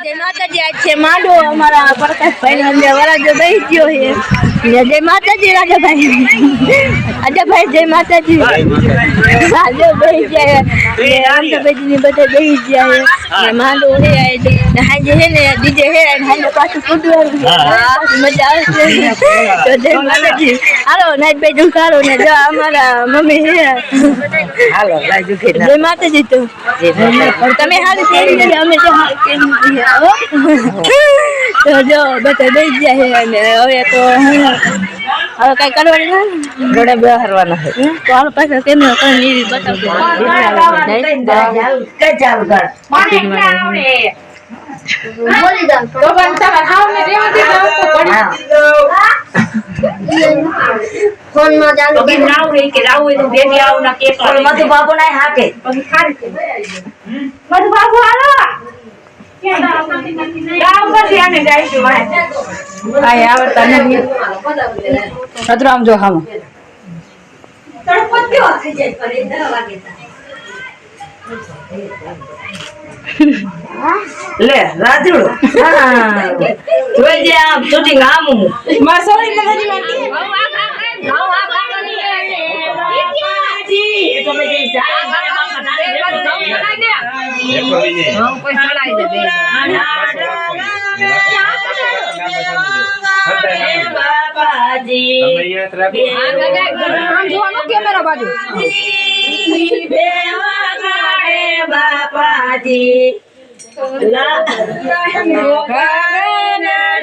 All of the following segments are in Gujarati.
जय माता जी आज छे मांडो हमारा प्रकाश भाई ने वाला जो दई गयो है जय माता जी राजा भाई आजा भाई जय माता जी आजो दई गया है हम तो बेटी ने बता दई गया है मांडो है हां जे है ने डीजे है हां ने पास कुडो मजा आवे तो जय माता जी हालो नाइट पे जुकारो ने जो हमारा मम्मी है हालो लाई जुके जय माता जी तो તમે હાલ કેમ છે અમે તો હાલ કેમ છે તો જો બતા દઈ ગયા છે અને હવે તો હવે કઈ કરવાનું નથી ઘોડે બે હરવાના છે તો હાલ પાછા કેમ કઈ એવી બતાવજો કે ચાલ કર બોલી જાવ તો પણ તમાર હાવને રેવા દીધા તો પડી ફોન માં ચાલુ કે નાવ રે કે રાવ હોય તો બેટી આવ ના કે મધુ બાબુ ના હાકે પછી ખારી મધુ બાબુ હાલો ગાવ પછી આને જાય છે આય આવતા નથી સદરામ જો હમ તડપત્યો થઈ જાય પર 10 વાગે ले राजू हां જોઈ જે આમ શૂટિંગ આમ માં સોરી નહી વાતી ગાવ આ ગાવાની બાપાજી એ તો મે જઈ જા કોઈ ચડાઈ દે બાપાજી આમ જોવાનો કેમેરા બાજુ બાપાજી લા ગગન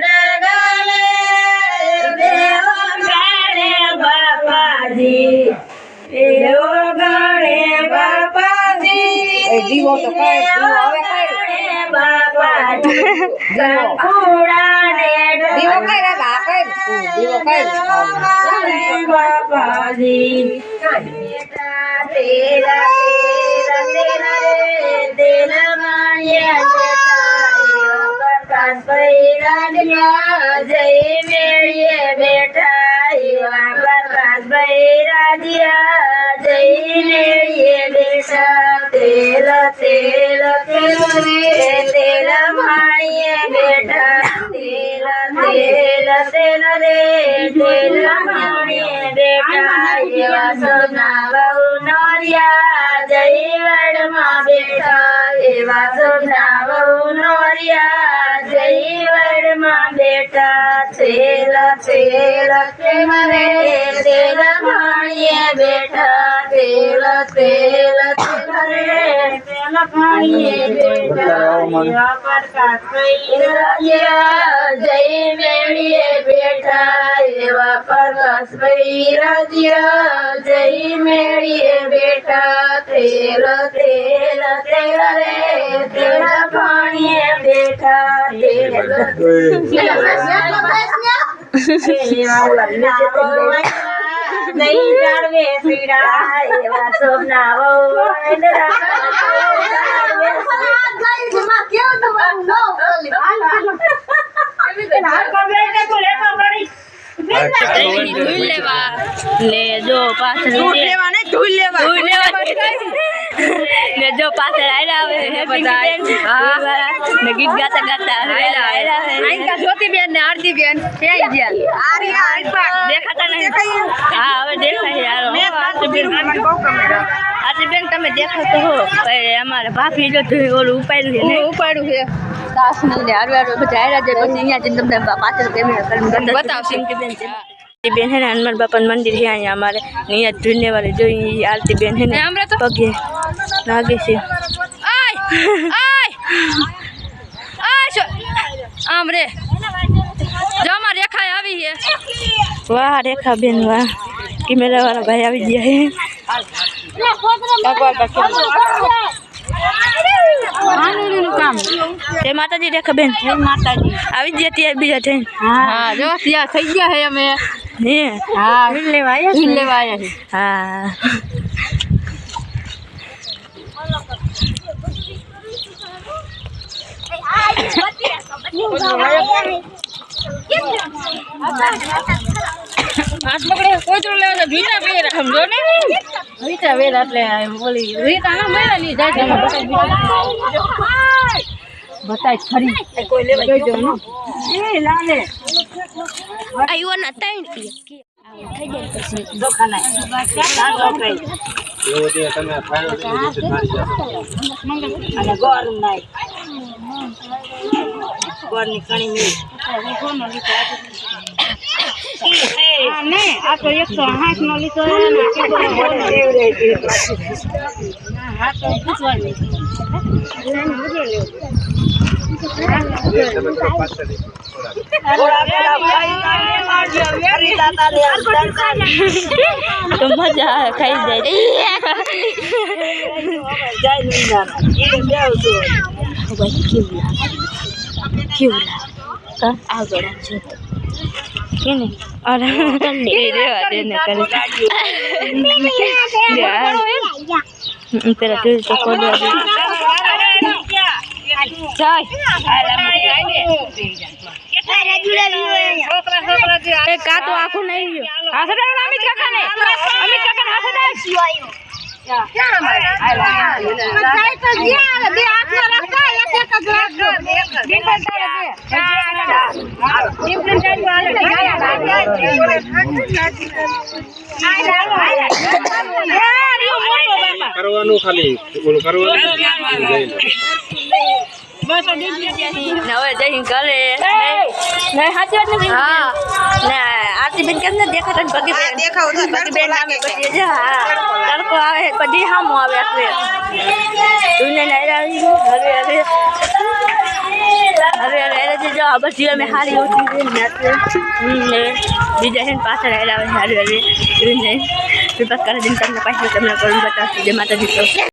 ડગલે દેવ ગાણે બાપાજી દેવ ગાણે બાપાજી દીવો તો કઈ દીવો આવે કઈ બાપાજી ગંખુડાને દીવો કઈ રે બાપા દીવો કઈ બાપાજી તેરા તેરા તેરા રે તેલ માયા પ્રકાશ ભૈરાડિયા જય મેળીએ બેઠા પ્રકાશ ભૈરાડિયા જય મેળીએ બેઠા તેલ તેલ તેલ રે તેલ માણીએ બેઠા તેલ તેલ તેલ રે તેલ માણીએ બેઠા એવા સોના બહુ નોરિયા જય વડમાં બેઠા એવા સોના બહુ નોરિયા જય વડમાં બેઠા તેલ તેલ તેલ રે તેલ માણીએ બેઠા તેલ તેલ તેલ રે તેલ માણીએ બેઠા એવા પ્રકાશ ભૈરાડિયા જય મેળીએ બેઠા એવા પ્રકાશ ભૈરાડિયા જય મેળીએ બેઠા તેલ તેલ તેલ રે તેલ પાણીએ બેઠા તેલ નહીં જાણવે પીડા એવા સોનાવો ले जो पाछળ લેવા ને ધૂલ લેવા ને જો પાછળ આયલા આવે હે બધા હા ને ગીત ગાતા ગાતા આયલા આયકા જ્યોતિ બેન ને આરતી બેન ક્યાં ગયા આરી દેખાતા નહીં હા હવે દેખાય યાર મે આરતી બેન બહુ કેમેરા આરતી બેન તમે દેખાતો હો અમારે ભાભી જો ઓલું ઉપાડ્યું છે ઉપાડ્યું છે દાસ ને હારવાડો બધા આયલા જે પછી અહીંયા જઈને તમને પાછળ કેમેરા કરીને બતાવ સિંકી બેન છે बेन है ना हनुमान बापा मंदिर है यहाँ हमारे नहीं झूलने वाले जो आरती बेन है ना पगे लागे से आय आय आय आम रे जो हमारे रेखा આવી है वाह रेखा बेन वाह कि मेरा वाला भाई આવી गया है काम जय माताजी रेखा बेन जय माताजी આવી ગયા ત્યાં બીજા થઈને હા જો ત્યાં થઈ ગયા હે અમે ને હા ફૂલ લેવા આયા છે હા हाथ पकड़े कोई तो ले रीता बेर समझो ने रीता बेर એટલે બોલી रीता ના મેળા ની જાય બતાય ખરી કોઈ લેવા જોઈજો ને એ લાલે આયો ના તાઈ થઈ જાય પછી દોખાના ચાલો કઈ એવો તે તમે ફાઈનલ કરી દીધું અને ગોળ નાઈ ગોળની કણી મી કોનો લીધો આ ને આ તો 160 નો લીધો ને હા તો પૂછવાની તમે તો પાછળ તો મજા આવે ખાઈ જાય કેવું આગળ છે કેને અરે એ રેવા દે ને કરે પેલા તું તો કોડવા દે જાય કા તો આખું નહીં ગયો આ સડા અમિત કાકા ને અમિત કાકા ના સડા શિવાયો કરવાનું ખાલી બોલ કરવાનું બસ હવે જઈ ઘરે નહીં સાચી વાત નથી હા ના આરતી બેન કેમ ને દેખાતા ભગી બેન દેખાવ તો ભગી બેન નામે પછી જા તડકો આવે પછી હામો આવે એટલે તું ને લઈ આવી હવે જો બસ જીવા મે હારી ઉઠી ને બીજા હે પાછળ આવે હારી હારી વિપાસ કરે દિન તમને પાછળ તમને કોણ બતાવશે જે માતાજી તો